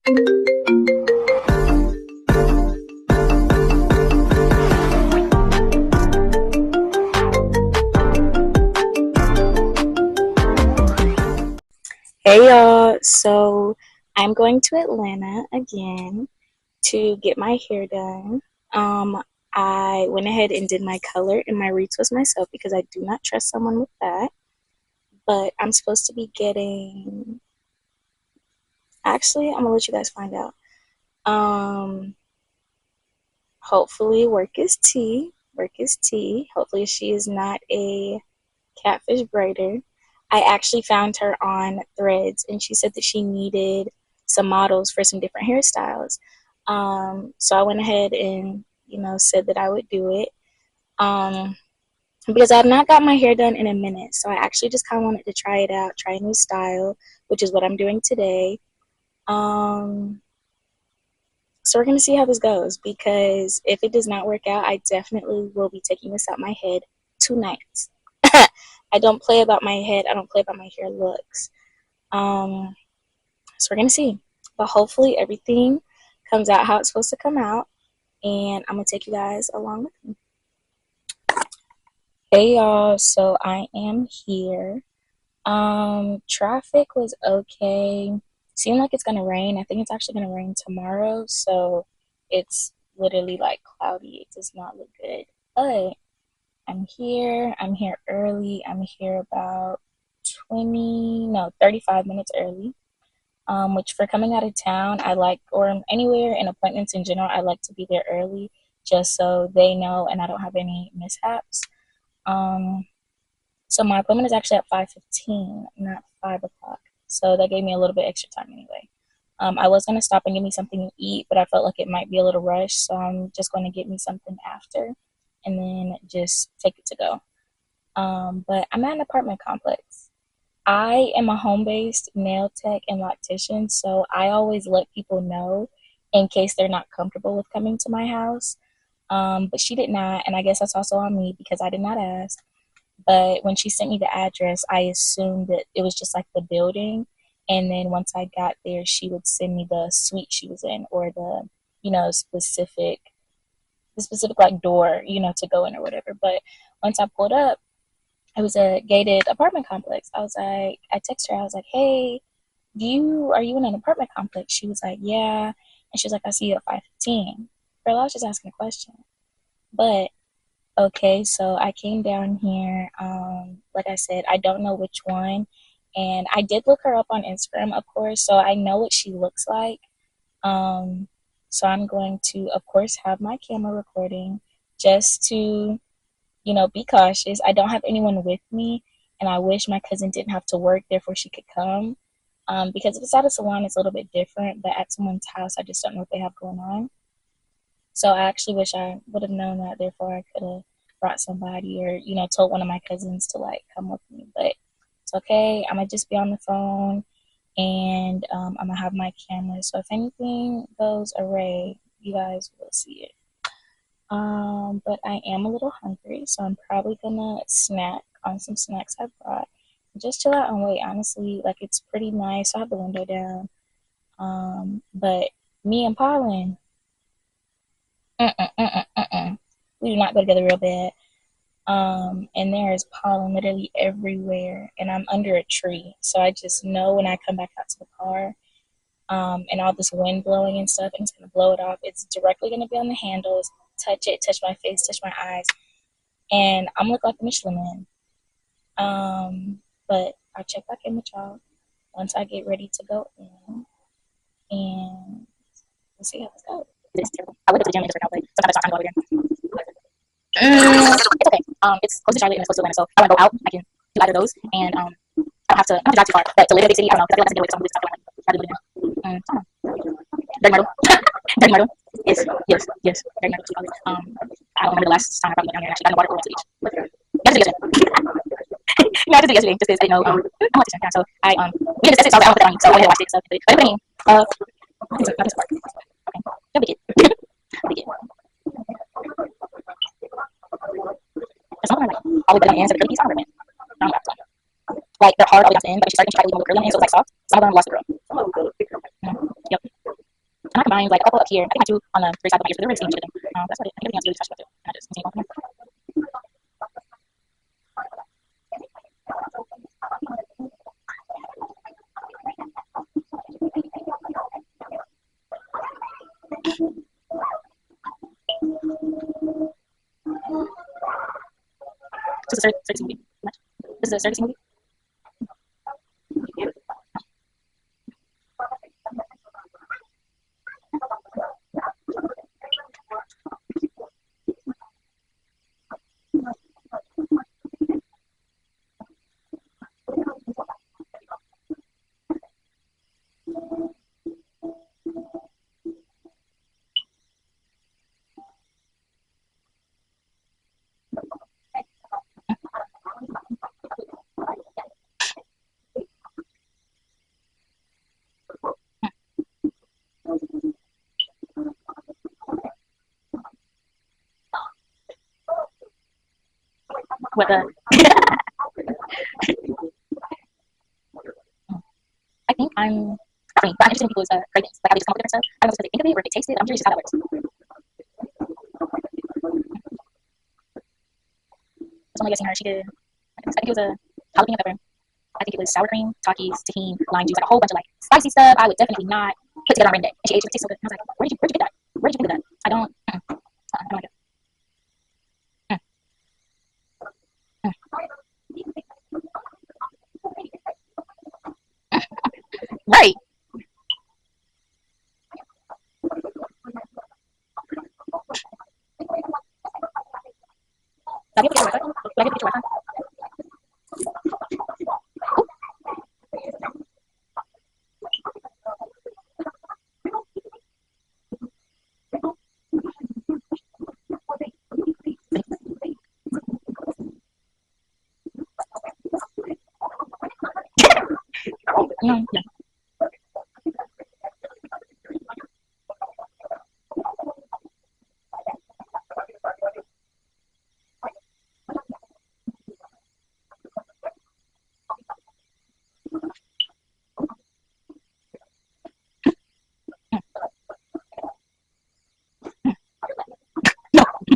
Hey y'all, so I'm going to Atlanta again to get my hair done. I went ahead and did my color and my retwist myself because I do not trust someone with that. But I'm supposed to be getting, actually, I'm gonna let you guys find out. Um, Hopefully, work is tea. Work is tea. Hopefully, she is not a catfish braider. I actually found her on Threads, and she said that she needed some models for some different hairstyles. So I went ahead and said that I would do it, because I have not got my hair done in a minute. So I actually just kind of wanted to try it out, try a new style, which is what I'm doing today. Um, so we're gonna see how this goes, because if it does not work out, I definitely will be taking this out my head tonight. I don't play about my head. I don't play about my hair looks. So we're gonna see, but hopefully everything comes out how it's supposed to come out, and I'm gonna take you guys along with me. Hey y'all, so I am here. Traffic was okay. Seemed like it's gonna rain. I think it's actually gonna rain tomorrow, so it's literally like cloudy. It does not look good, but I'm here. I'm here early. I'm here about 35 minutes early. Which for coming out of town, I like, or anywhere in appointments in general, I like to be there early just so they know and I don't have any mishaps. Um, so my appointment is actually at 5:15, not 5 o'clock. So that gave me a little bit extra time anyway. I was going to stop and get me something to eat, but I felt like it might be a little rushed. So I'm just going to get me something after and then just take it to go. But I'm at an apartment complex. I am a home-based nail tech and loctician, so I always let people know in case they're not comfortable with coming to my house. But she did not, and I guess that's also on me because I did not ask. But when she sent me the address, I assumed that it was just like the building, and then once I got there, she would send me the suite she was in, or the specific like door to go in or whatever. But once I pulled up, it was a gated apartment complex. I texted her, I was like, hey, are you in an apartment complex? She was like, yeah. And she was like, I see you at 5:15. Girl, I was just asking a question. But okay, so I came down here. Like I said, I don't know which one. And I did look her up on Instagram, of course, so I know what she looks like. Um, so I'm going to, of course, have my camera recording just to be cautious. I don't have anyone with me, and I wish my cousin didn't have to work, therefore she could come. Because if it's at a salon, it's a little bit different, but at someone's house, I just don't know what they have going on. So I actually wish I would have known that, therefore I could have brought somebody or, told one of my cousins to like come with me. But it's okay. I'm gonna just be on the phone, and I'm gonna have my camera. So if anything goes awry, you guys will see it. But I am a little hungry, so I'm probably gonna snack on some snacks I brought. Just chill out and wait. Honestly, like it's pretty nice. I have the window down. But me and Pollen, we do not go together real bad. And there is pollen literally everywhere, and I'm under a tree, so I just know when I come back out to the car, and all this wind blowing and stuff, and it's gonna blow it off. It's directly gonna be on the handles. Touch it, touch my face, touch my eyes, and I'm gonna look like a Michelin Man. But I'll check back in with y'all once I get ready to go in, and we'll see how this goes. It's terrible. I would go to the gym and just work out, but sometimes I don't have time to go over there. It's okay. It's close to Charlotte and it's close to Atlanta, so if I want to go out, I can do either of those, and I don't have to drive too far. But to live in a big city, I don't know, because I feel like I have to get away from some of this stuff. I really I don't know. Dirty Myrtle. Dirty Myrtle. Yes. Dirty Myrtle. I don't remember the last time I probably went down here and actually got in the water or went to the beach. Yesterday. No, I just did yesterday, just because I didn't know. I'm like this one, so we had discussed it, so I was like, I don't put it on you, so I went ahead and watched it, so, but I put it in, not this part. Okay. Don't be it. Don't be it. That's not like all the way down the end, so the curly piece, I don't remember. I don't know about this one. Like, they're hard all the way down to the end, but if she started, she tried to leave them curly on the end, so it's like soft. So I learned lost the girl. Yep. And I combined like a couple up here. I think I two on the three side of my ears, but they're really skinny each of them. That's what it. I think everything else is really touched up too. And I just continue going from there. This is a circus movie. This is a circus movie. What the? I think I'm. I mean, but I'm interested in people's cravings, like how they just come up with different stuff. I don't know if they think of it or if they taste it. I'm curious just how that works. I'm only guessing her. She did. I think it was a jalapeno pepper. I think it was sour cream, Takis, tahini, lime juice, like a whole bunch of like spicy stuff. I would definitely not put together on a rainy day. And she ate it. It tastes so good. And I was like, where did you get that? Where did you think of that? I don't. I don't like it. Right. Did I get a picture of my phone? Did I get a picture of my phone? Yeah. No.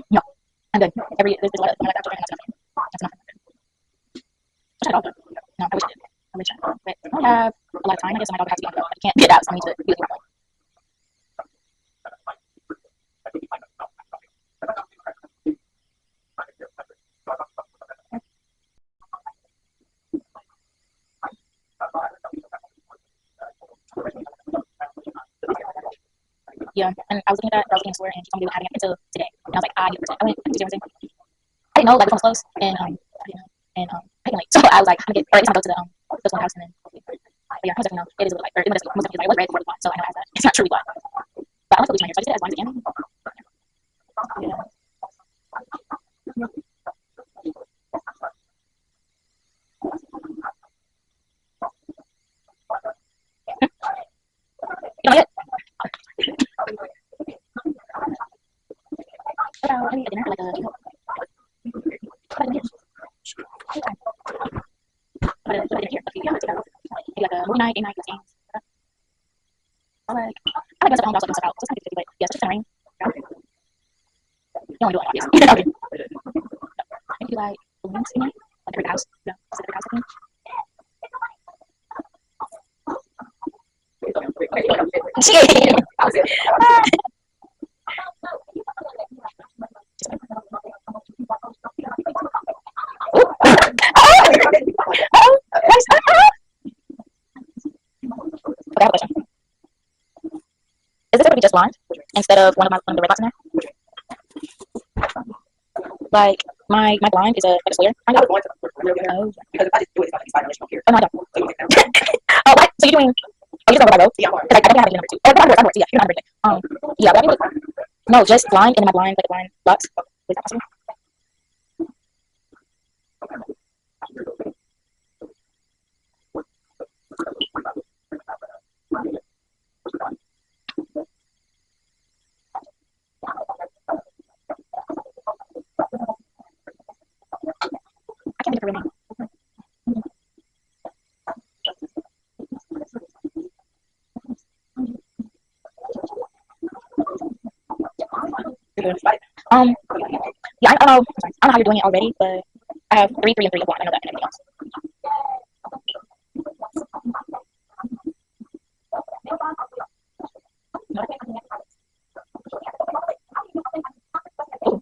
No. I'm good. There's a lot of like that children, and that's enough. I tried all of them. No, I wish I did. I wish I did. But I don't have a lot of time. I guess my dog has to be on the go. I can't get out, so I need to be with my Yeah, and I was looking at that, I was looking at store, and she told me they were having it until today. And I was like, I need to I went to Tuesday, Wednesday. I didn't know like which one was close, and I didn't know, and I can wait. So I was like, I'm gonna get, or at least I'm gonna go to the this one house, and then hopefully. But yeah, most definitely know it is a little like, or most definitely like, it was red before the blonde, so I know it has that. It's not truly blonde, but I want to bleach my hair, so I just did it as blonde again. Yeah. You know it. What about maybe a dinner, like a dinner? What about a dinner here? Maybe like a movie night, game night, games. I like dressing up home, also doing stuff out. So it's not 50, but yeah, it's just gonna rain. You don't want to do it, obviously. Maybe like balloons, you know, like every house. Yeah, it's like every house thing. Okay, I have a question. Is this going to be just blonde instead of one of the red dots in there? Like my blind is a like a square. I know. Oh. Oh no, I don't. Oh, what? So you're doing? Oh, you're just gonna go by row? Because I definitely have a number two. Oh, I'm worth. Yeah, you're not birthday. Yeah, but I mean, no, just blind and then my blind like a blind box. Is that possible? I can't think of her real name. Um, yeah, I don't know how you're doing it already, but I have three, and three of blonde. I know that and everything else. Ooh,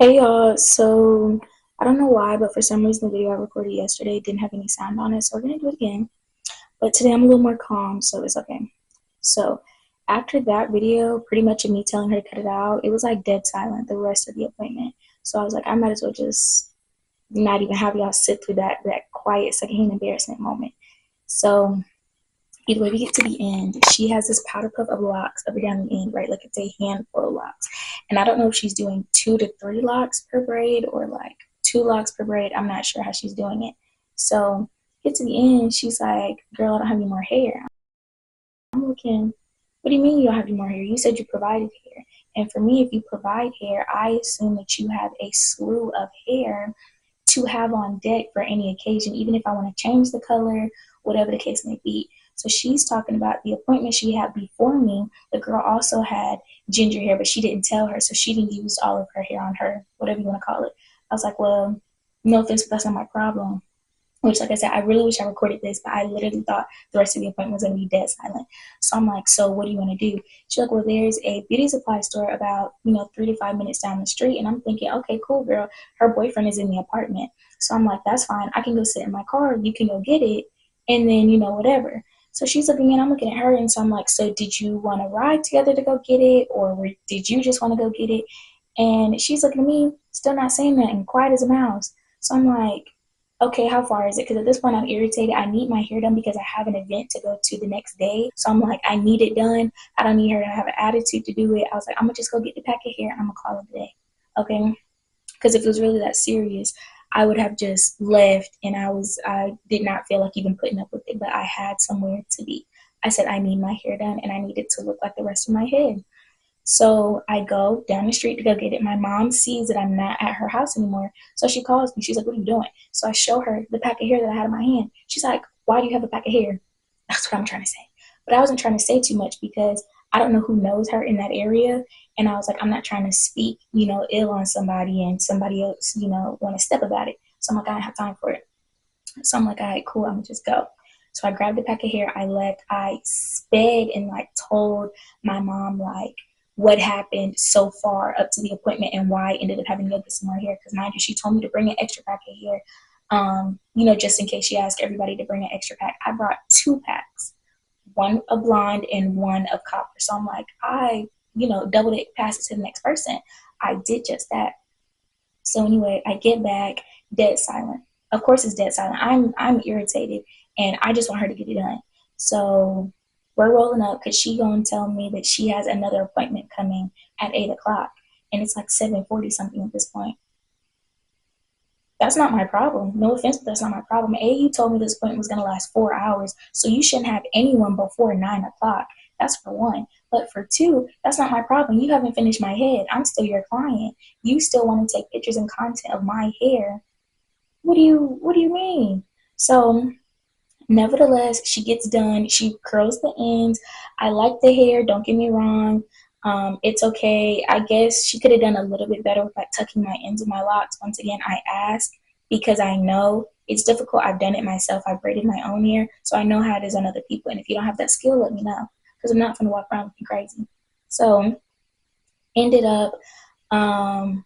Hey y'all, so I don't know why, but for some reason the video I recorded yesterday didn't have any sound on it, so we're gonna do it again. But today I'm a little more calm, so it's okay. So after that video, pretty much of me telling her to cut it out, it was like dead silent the rest of the appointment. So I was like, I might as well just not even have y'all sit through that quiet secondhand embarrassment moment. So either way, we get to the end. She has this powder puff of locks up and down the end, right? Like it's a handful of locks. And I don't know if she's doing 2 to 3 locks per braid or like 2 locks per braid. I'm not sure how she's doing it. So get to the end, she's like, girl, I don't have any more hair. I'm looking, what do you mean you don't have any more hair? You said you provided hair. And for me, if you provide hair, I assume that you have a slew of hair to have on deck for any occasion, even if I want to change the color, whatever the case may be. So she's talking about the appointment she had before me. The girl also had ginger hair, but she didn't tell her, so she didn't use all of her hair on her, whatever you want to call it. I was like, well, no offense, but that's not my problem. Which, like I said, I really wish I recorded this, but I literally thought the rest of the appointment was going to be dead silent. So I'm like, so what do you want to do? She's like, well, there's a beauty supply store about, 3 to 5 minutes down the street. And I'm thinking, okay, cool, girl. Her boyfriend is in the apartment. So I'm like, that's fine. I can go sit in my car. You can go get it. And then, whatever. So she's looking and I'm looking at her. And so I'm like, so did you want to ride together to go get it? Or did you just want to go get it? And she's looking at me, still not saying nothing, quiet as a mouse. So I'm like, okay, how far is it? Because at this point, I'm irritated. I need my hair done because I have an event to go to the next day. So I'm like, I need it done. I don't need her to have an attitude to do it. I was like, I'm going to just go get the pack of hair and I'm going to call it a day. Okay? Because if it was really that serious, I would have just left and I did not feel like even putting up with it, but I had somewhere to be. I said, I need my hair done and I need it to look like the rest of my head. So I go down the street to go get it. My mom sees that I'm not at her house anymore. So she calls me. She's like, what are you doing? So I show her the pack of hair that I had in my hand. She's like, why do you have a pack of hair? That's what I'm trying to say. But I wasn't trying to say too much because I don't know who knows her in that area. And I was like, I'm not trying to speak, ill on somebody and somebody else, want to step about it. So I'm like, I don't have time for it. So I'm like, all right, cool, I'm gonna just go. So I grabbed a pack of hair, I left, I sped and like told my mom like what happened so far up to the appointment and why I ended up having to go get some more hair. Because mind you, she told me to bring an extra pack of hair. Just in case she asked everybody to bring an extra pack. I brought 2 packs, one of blonde and one of copper. So I'm like, doubled it, pass it to the next person. I did just that. So anyway, I get back, dead silent. Of course, it's dead silent. I'm irritated, and I just want her to get it done. So we're rolling up because she gonna tell me that she has another appointment coming at 8 o'clock, and it's like 7:40 something at this point. That's not my problem. No offense, but that's not my problem. A, you told me this appointment was gonna last 4 hours, so you shouldn't have anyone before 9 o'clock. That's for one. But for two, that's not my problem. You haven't finished my head. I'm still your client. You still want to take pictures and content of my hair. What do you mean? So nevertheless, she gets done. She curls the ends. I like the hair. Don't get me wrong. It's okay. I guess she could have done a little bit better with like tucking my ends of my locks. Once again, I asked because I know it's difficult. I've done it myself. I braided my own hair, so I know how it is on other people. And if you don't have that skill, let me know because I'm not going to walk around looking crazy. So ended up, um,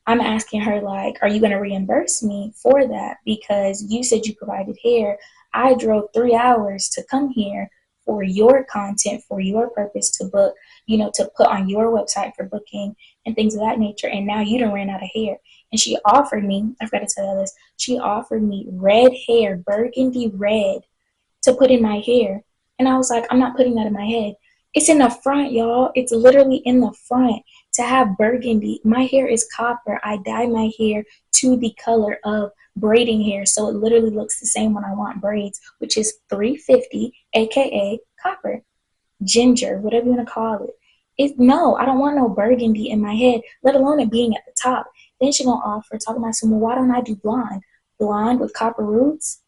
I'm asking her, like, are you going to reimburse me for that? Because you said you provided hair. I drove 3 hours to come here for your content, for your purpose to book, to put on your website for booking and things of that nature. And now you done ran out of hair. And she offered me, I forgot to tell you this, she offered me red hair, burgundy red, to put in my hair. And I was like, I'm not putting that in my head. It's in the front, y'all. It's literally in the front to have burgundy. My hair is copper. I dye my hair to the color of braiding hair. So it literally looks the same when I want braids, which is 350, aka copper, ginger, whatever you want to call it. No, I don't want no burgundy in my head, let alone it being at the top. Then she gonna offer talking about some, well, why don't I do blonde? Blonde with copper roots?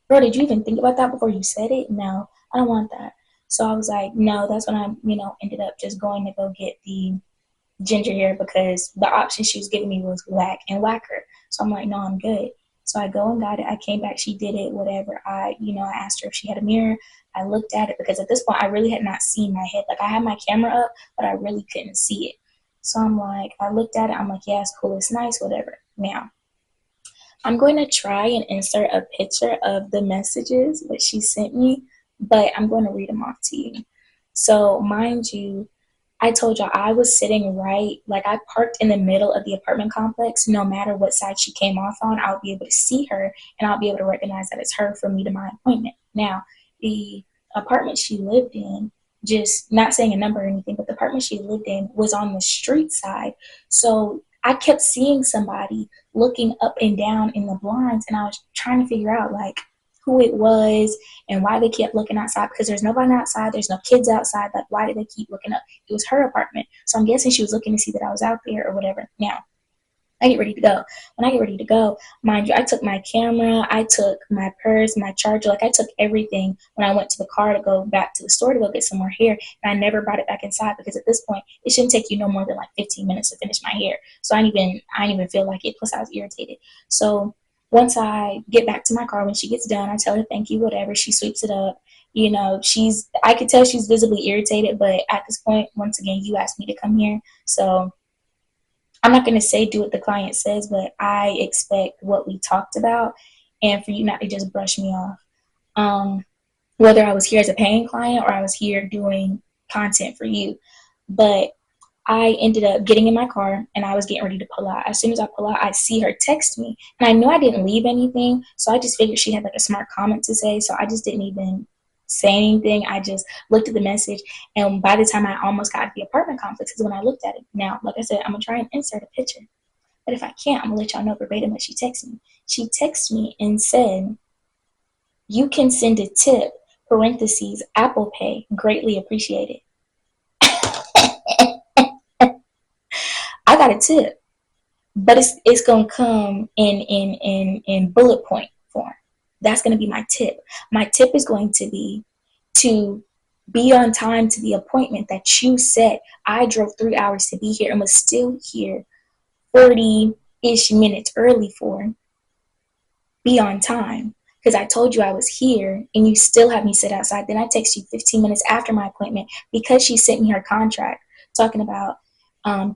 Bro, did you even think about that before you said it? No, I don't want that. So I was like, no, that's when I, ended up just going to go get the ginger hair because the option she was giving me was whack and whacker. So I'm like, no, I'm good. So I go and got it. I came back, she did it, whatever. I asked her if she had a mirror. I looked at it because at this point I really had not seen my head. Like I had my camera up, but I really couldn't see it. So I'm like, I looked at it, I'm like, yeah, it's cool, it's nice, whatever. Now, I'm going to try and insert a picture of the messages that she sent me, but I'm going to read them off to you. So, mind you, I told y'all I was sitting right, like I parked in the middle of the apartment complex. No matter what side she came off on, I'll be able to see her and I'll be able to recognize that it's her from me to my appointment. Now, the apartment she lived in, just not saying a number or anything, but the apartment she lived in was on the street side. So I kept seeing somebody looking up and down in the blinds, and I was trying to figure out like who it was and why they kept looking outside because there's nobody outside, there's no kids outside. Like, why did they keep looking up? It was her apartment. So I'm guessing she was looking to see that I was out there or whatever. Now, I get ready to go. When I get ready to go, mind you, I took my camera, I took my purse, my charger, like I took everything when I went to the car to go back to the store to go get some more hair. And I never brought it back inside because at this point, it shouldn't take you no more than like 15 minutes to finish my hair. So I didn't even feel like it. Plus, I was irritated. So once I get back to my car, when she gets done, I tell her thank you, whatever. She sweeps it up. I could tell she's visibly irritated, but at this point, once again, you asked me to come here. So I'm not going to say do what the client says, but I expect what we talked about and for you not to just brush me off. Um, Whether I was here as a paying client or I was here doing content for you. But I ended up getting in my car and I was getting ready to pull out. As soon as I pull out, I see her text me. And I know I didn't leave anything. So I just figured she had like a smart comment to say. So I just didn't even say anything. I just looked at the message. And by the time I almost got to the apartment complex is when I looked at it. Now, like I said, I'm going to try and insert a picture. But if I can't, I'm going to let y'all know verbatim what she texted me. She texted me and said, you can send a tip, parentheses, Apple Pay, greatly appreciated. I got a tip, but it's gonna come in bullet point form. That's gonna be my tip. My tip is going to be on time to the appointment that you set. I drove 3 hours to be here and was still here 40-ish minutes early for. Be on time. Because I told you I was here and you still have me sit outside. Then I text you 15 minutes after my appointment because she sent me her contract talking about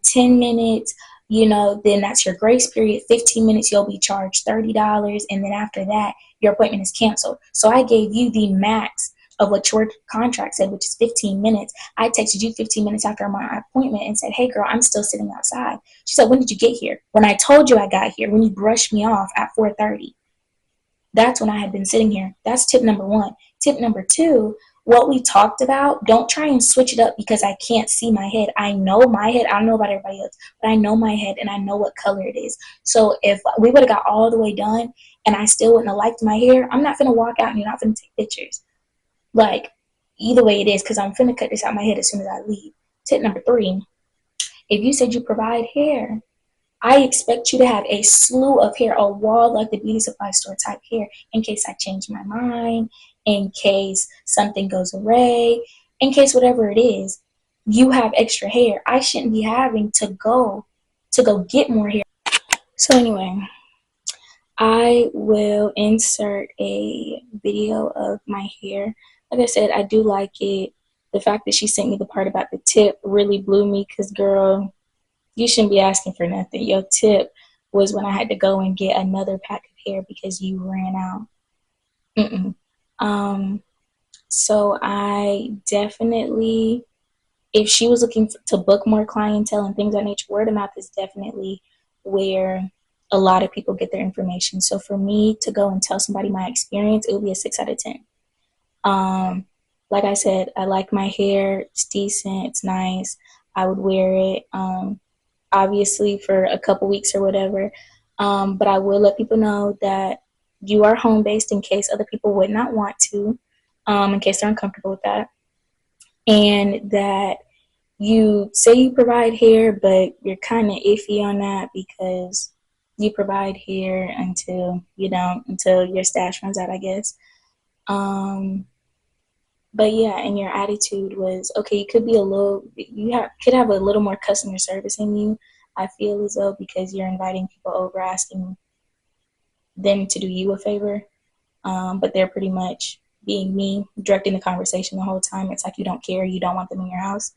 10 minutes, then that's your grace period. 15 minutes, you'll be charged $30. And then after that, your appointment is canceled. So I gave you the max of what your contract said, which is 15 minutes. I texted you 15 minutes after my appointment and said, hey, girl, I'm still sitting outside. She said, when did you get here? When I told you I got here, when you brushed me off at 4:30. That's when I had been sitting here. That's tip number one. Tip number two, what we talked about, don't try and switch it up because I can't see my head. I know my head. I don't know about everybody else, but I know my head and I know what color it is. So if we would have got all the way done and I still wouldn't have liked my hair, I'm not going to walk out and you're not going to take pictures. Like, either way it is, because I'm finna cut this out my head as soon as I leave. Tip number three, if you said you provide hair, I expect you to have a slew of hair, a wall like the beauty supply store type hair, in case I change my mind, in case something goes awry, in case whatever it is, you have extra hair. I shouldn't be having to go get more hair. So anyway, I will insert a video of my hair. Like I said, I do like it. The fact that she sent me the part about the tip really blew me because, girl, you shouldn't be asking for nothing. Your tip was when I had to go and get another pack of hair because you ran out. Mm-mm. Um, so I definitely if she was looking to book more clientele and things of that nature, word of mouth is definitely where a lot of people get their information. So for me to go and tell somebody my experience, it would be a 6 out of 10. Um, like I said, I like my hair. It's decent. It's nice. I would wear it, obviously, for a couple weeks or whatever. But I will let people know that you are home based in case other people would not want to, in case they're uncomfortable with that, and that you say you provide hair, but you're kind of iffy on that because you provide hair until you don't, until your stash runs out, I guess. Um, but yeah, and your attitude was okay. You could be a little, could have a little more customer service in you. I feel as though because you're inviting people over, asking them to do you a favor, but they're pretty much being me, directing the conversation the whole time. It's like you don't care, you don't want them in your house.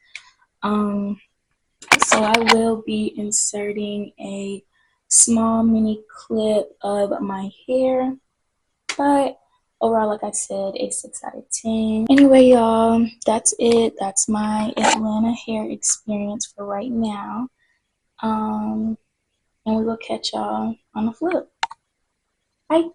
Um, So I will be inserting a small mini clip of my hair, but overall, like I said, a 6 out of 10. Anyway, y'all, that's it. That's my Atlanta hair experience for right now. And we will catch y'all on the flip. Bye.